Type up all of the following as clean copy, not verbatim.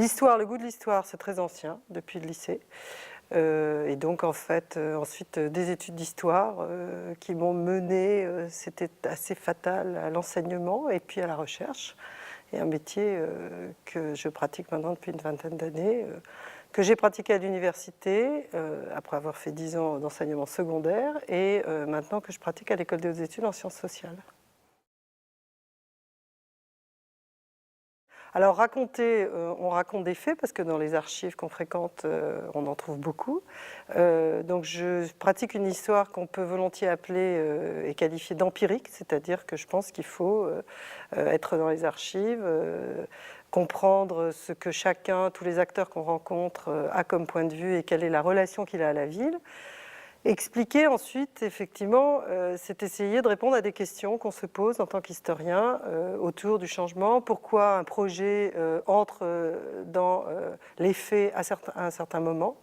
L'histoire, le goût de l'histoire, c'est très ancien, depuis le lycée. Et donc, en fait, ensuite, des études d'histoire qui m'ont mené, c'était assez fatal, à l'enseignement et puis à la recherche. Et un métier que je pratique maintenant depuis une vingtaine d'années, que j'ai pratiqué à l'université, après avoir fait 10 ans d'enseignement secondaire, et maintenant que je pratique à l'école des hautes études en sciences sociales. Alors raconter, on raconte des faits parce que dans les archives qu'on fréquente, on en trouve beaucoup. Donc je pratique une histoire qu'on peut volontiers appeler et qualifier d'empirique, c'est-à-dire que je pense qu'il faut être dans les archives, comprendre ce que chacun, tous les acteurs qu'on rencontre, a comme point de vue et quelle est la relation qu'il a à la ville. Expliquer ensuite, effectivement, c'est essayer de répondre à des questions qu'on se pose en tant qu'historien autour du changement. Pourquoi un projet entre dans les faits à un certain moment.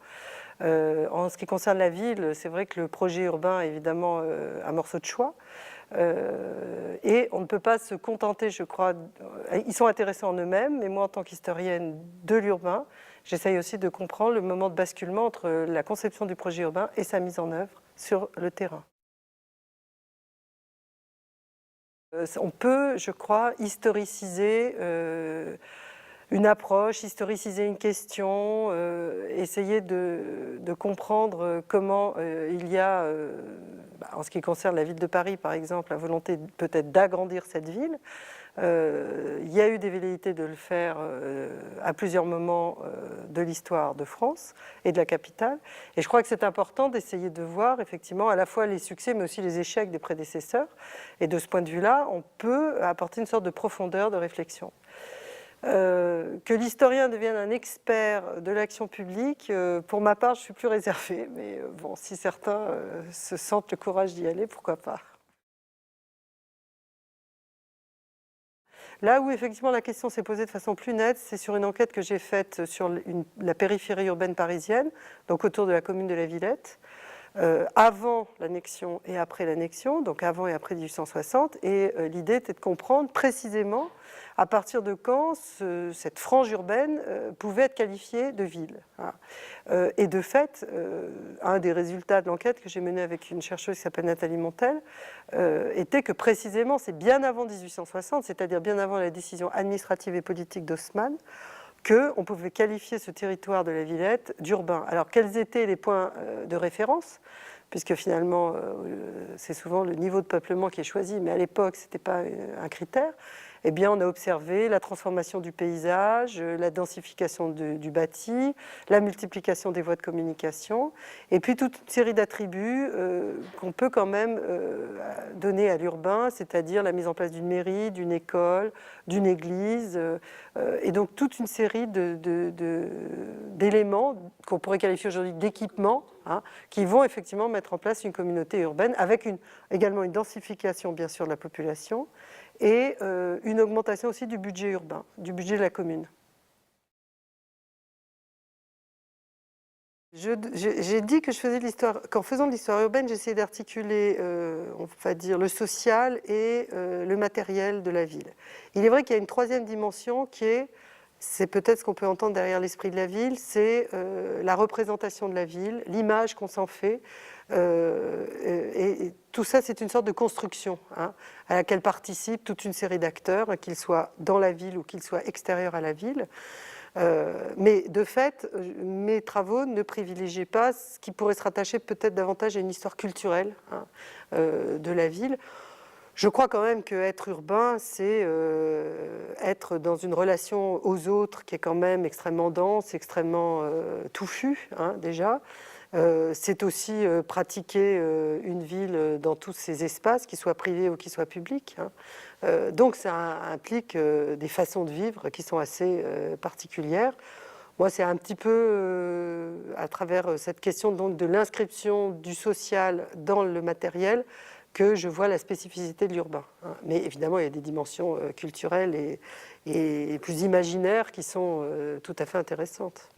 En ce qui concerne la ville, c'est vrai que le projet urbain est évidemment un morceau de choix. Et on ne peut pas se contenter, je crois, ils sont intéressants en eux-mêmes, mais moi en tant qu'historienne de l'urbain, j'essaye aussi de comprendre le moment de basculement entre la conception du projet urbain et sa mise en œuvre sur le terrain. On peut, je crois, historiciser une approche, historiciser une question, essayer de comprendre comment il y a, en ce qui concerne la ville de Paris par exemple, la volonté peut-être d'agrandir cette ville. Il y a eu des velléités de le faire à plusieurs moments de l'histoire de France et de la capitale. Et je crois que c'est important d'essayer de voir effectivement à la fois les succès mais aussi les échecs des prédécesseurs. Et de ce point de vue-là, on peut apporter une sorte de profondeur de réflexion. Que l'historien devienne un expert de l'action publique, pour ma part, je suis plus réservée. Mais bon, si certains se sentent le courage d'y aller, pourquoi pas. Là où effectivement la question s'est posée de façon plus nette, c'est sur une enquête que j'ai faite sur la périphérie urbaine parisienne, donc autour de la commune de la Villette, avant l'annexion et après l'annexion, donc avant et après 1860. Et l'idée était de comprendre précisément à partir de quand cette frange urbaine pouvait être qualifiée de ville. Et de fait, un des résultats de l'enquête que j'ai menée avec une chercheuse qui s'appelle Nathalie Montel était que précisément, c'est bien avant 1860, c'est-à-dire bien avant la décision administrative et politique d'Haussmann, qu'on pouvait qualifier ce territoire de la Villette d'urbain. Alors quels étaient les points de référence ? Puisque finalement, c'est souvent le niveau de peuplement qui est choisi, mais à l'époque, ce n'était pas un critère. Eh bien, on a observé la transformation du paysage, la densification du bâti, la multiplication des voies de communication, et puis toute une série d'attributs qu'on peut quand même donner à l'urbain, c'est-à-dire la mise en place d'une mairie, d'une école, d'une église, et donc toute une série d'éléments qu'on pourrait qualifier aujourd'hui d'équipements, qui vont effectivement mettre en place une communauté urbaine avec également une densification bien sûr de la population et une augmentation aussi du budget urbain, du budget de la commune. J'ai dit que je faisais de l'histoire, qu'en faisant de l'histoire urbaine, j'essayais d'articuler, on va dire, le social et le matériel de la ville. Il est vrai qu'il y a une troisième dimension c'est peut-être ce qu'on peut entendre derrière l'esprit de la ville, c'est la représentation de la ville, l'image qu'on s'en fait. Et tout ça, c'est une sorte de construction à laquelle participent toute une série d'acteurs, qu'ils soient dans la ville ou qu'ils soient extérieurs à la ville. Mais de fait, mes travaux ne privilégient pas ce qui pourrait se rattacher peut-être davantage à une histoire culturelle de la ville. Je crois quand même qu'être urbain, c'est être dans une relation aux autres qui est quand même extrêmement dense, extrêmement touffue déjà. C'est aussi pratiquer une ville dans tous ses espaces, qu'ils soient privés ou qu'ils soient publics. Donc ça implique des façons de vivre qui sont assez particulières. Moi, c'est un petit peu à travers cette question donc, de l'inscription du social dans le matériel que je vois la spécificité de l'urbain. Mais évidemment, il y a des dimensions culturelles et plus imaginaires qui sont tout à fait intéressantes.